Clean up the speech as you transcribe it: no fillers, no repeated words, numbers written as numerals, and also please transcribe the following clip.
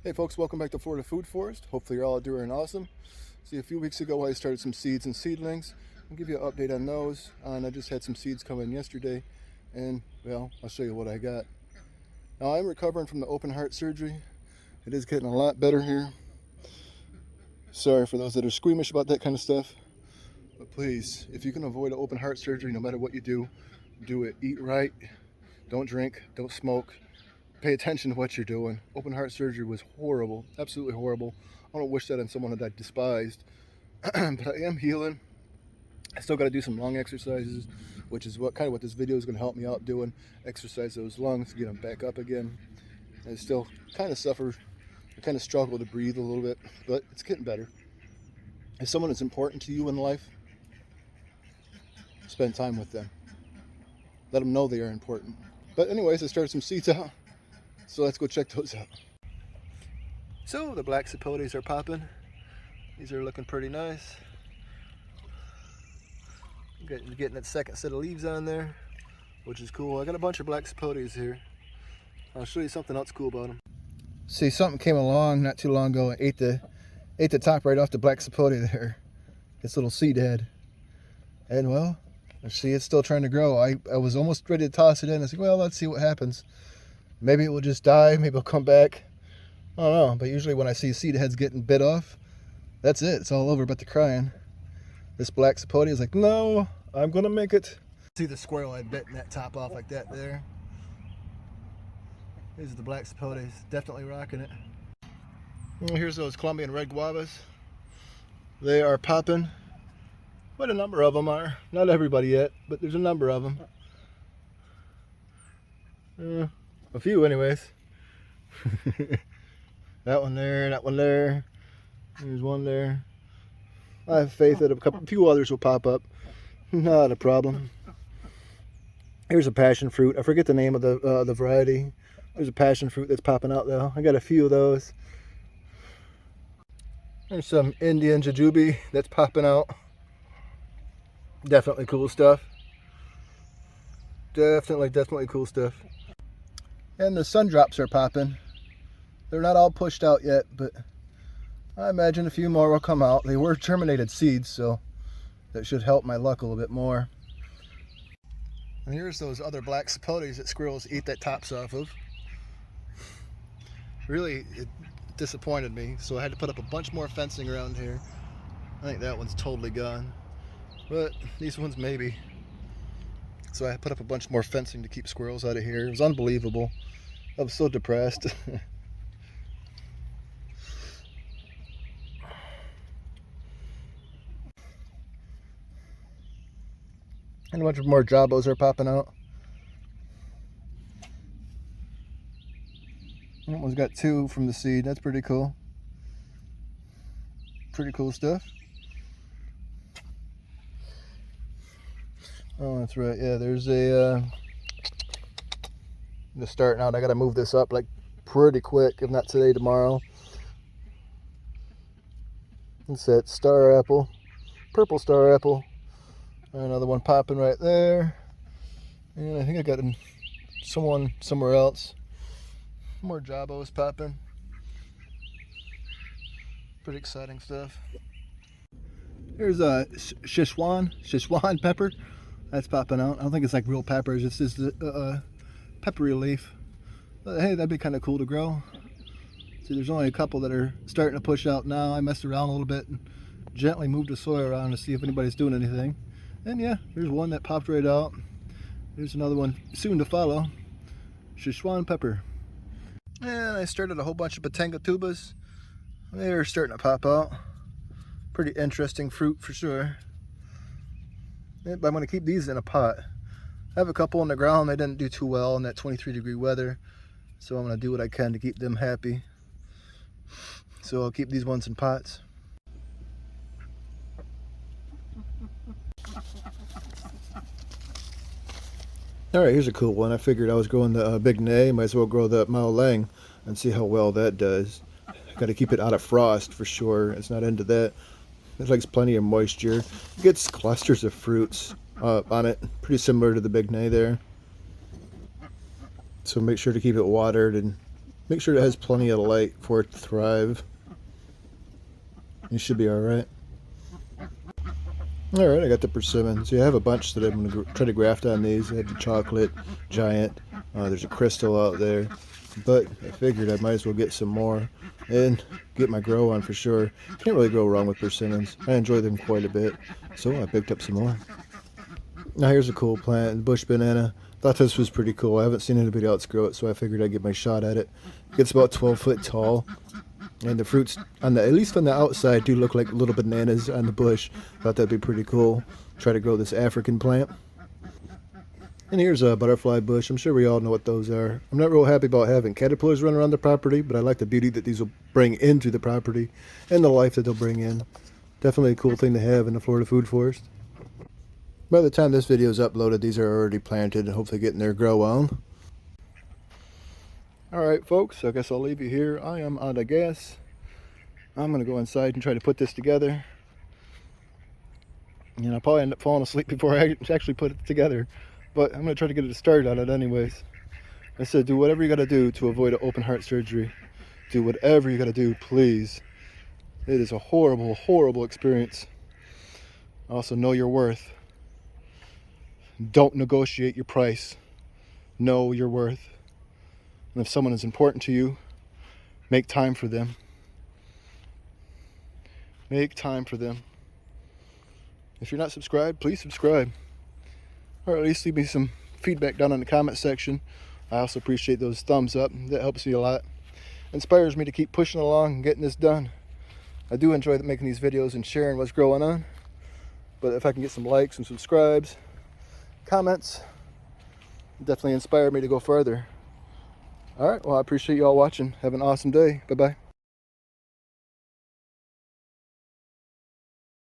Hey folks, welcome back to Florida Food Forest. Hopefully you're all doing awesome. See, a few weeks ago I started some seeds and seedlings. I'll give you an update on those. And I just had some seeds come in yesterday, and well, I'll show you what I got. Now I'm recovering from the open heart surgery. It is getting a lot better here. Sorry for those that are squeamish about that kind of stuff. But please, if you can avoid an open heart surgery, no matter what you do it. Eat right, don't drink, don't smoke. Pay attention to what you're doing. Open heart surgery was horrible, absolutely horrible. I don't wish that on someone that I despised. But I am healing. I still got to do some lung exercises, which is what this video is going to help me out doing. Exercise those lungs, get them back up again. I still kind of suffer, I kind of struggle to breathe a little bit, but it's getting better. If someone is important to you in life, spend time with them. Let them know they are important. But anyways, I started some seeds out. So let's go check those out. So the black sapotes are popping. These are looking pretty nice. Getting that second set of leaves on there, which is cool. I got a bunch of black sapotes here. I'll show you something else cool about them. See, something came along not too long ago and ate the top right off the black sapote there. This little seed head. And well, see, it's still trying to grow. I was almost ready to toss it in. I said, well, let's see what happens. Maybe it will just die, maybe it'll come back. I don't know, but usually when I see seed heads getting bit off, that's it, it's all over but the crying. This black sapote is like, no, I'm gonna make it. See the squirrel I bit that top off like that there. These are the black sapotes, definitely rocking it. And here's those Colombian red guavas. They are popping. Quite a number of them are. Not everybody yet, but there's a number of them. A few anyways. That one there, that one there. There's one there. I have faith that a few others will pop up. Not a problem. Here's a passion fruit. I forget the name of the variety. There's a passion fruit that's popping out though. I got a few of those. There's some Indian jujube that's popping out. Definitely cool stuff. Definitely cool stuff. And the sun drops are popping. They're not all pushed out yet, but I imagine a few more will come out. They were germinated seeds, so that should help my luck a little bit more. And here's those other black sapotes that squirrels eat that tops off of. Really, it disappointed me, so I had to put up a bunch more fencing around here. I think that one's totally gone, but these ones maybe. So I put up a bunch more fencing to keep squirrels out of here. It was unbelievable. I was so depressed. And a bunch of more jabos are popping out. That one's got two from the seed. That's pretty cool. Pretty cool stuff. Oh, that's right. Yeah, there's a just starting out. I gotta move this up like pretty quick, if not today, tomorrow. It's that star apple, purple star apple. Another one popping right there. And I think I got someone somewhere else. More jabos popping. Pretty exciting stuff. Here's a Sichuan pepper. That's popping out. I don't think it's like real peppers. It's just a peppery leaf. But hey, that'd be kind of cool to grow. See, there's only a couple that are starting to push out now. I messed around a little bit and gently moved the soil around to see if anybody's doing anything. And yeah, there's one that popped right out. There's another one soon to follow. Sichuan pepper. And I started a whole bunch of patanga tubas. They're starting to pop out. Pretty interesting fruit for sure. But I'm going to keep these in a pot. I have a couple on the ground. They didn't do too well in that 23-degree weather. So I'm going to do what I can to keep them happy. So I'll keep these ones in pots. Alright, here's a cool one. I figured I was growing the Big Nay. Might as well grow the Mao Lang and see how well that does. Got to keep it out of frost for sure. It's not into that. It likes plenty of moisture. It gets clusters of fruits on it. Pretty similar to the Big Nay there. So make sure to keep it watered and Make sure it has plenty of light for it to thrive. You should be alright. Alright, I got the persimmon. See, I have a bunch that I'm going to try to graft on these. I have the chocolate giant. There's a crystal out there. But I figured I might as well get some more and get my grow on for sure. Can't really go wrong with persimmons. I enjoy them quite a bit. So I picked up some more. Now here's a cool plant, bush banana. Thought this was pretty cool. I haven't seen anybody else grow it, so I figured I'd get my shot at it. It's about 12 foot tall. And the fruits, at least on the outside, do look like little bananas on the bush. Thought that'd be pretty cool. Try to grow this African plant. And here's a butterfly bush. I'm sure we all know what those are. I'm not real happy about having caterpillars run around the property, but I like the beauty that these will bring into the property and the life that they'll bring in. Definitely a cool thing to have in the Florida food forest. By the time this video is uploaded, these are already planted and hopefully getting their grow on. Alright folks, I guess I'll leave you here. I am out of gas. I'm going to go inside and try to put this together. And I'll probably end up falling asleep before I actually put it together. But I'm going to try to get it started on it anyways. I said do whatever you got to do to avoid an open heart surgery. Do whatever you got to do, please. It is a horrible, horrible experience. Also, know your worth. Don't negotiate your price. Know your worth. And if someone is important to you, make time for them. Make time for them. If you're not subscribed, please subscribe. Or at least leave me some feedback down in the comment section. I also appreciate those thumbs up. That helps me a lot. Inspires me to keep pushing along and getting this done. I do enjoy making these videos and sharing what's going on. But if I can get some likes and subscribes, comments, definitely inspire me to go further. Alright, well I appreciate you all watching. Have an awesome day. Bye-bye.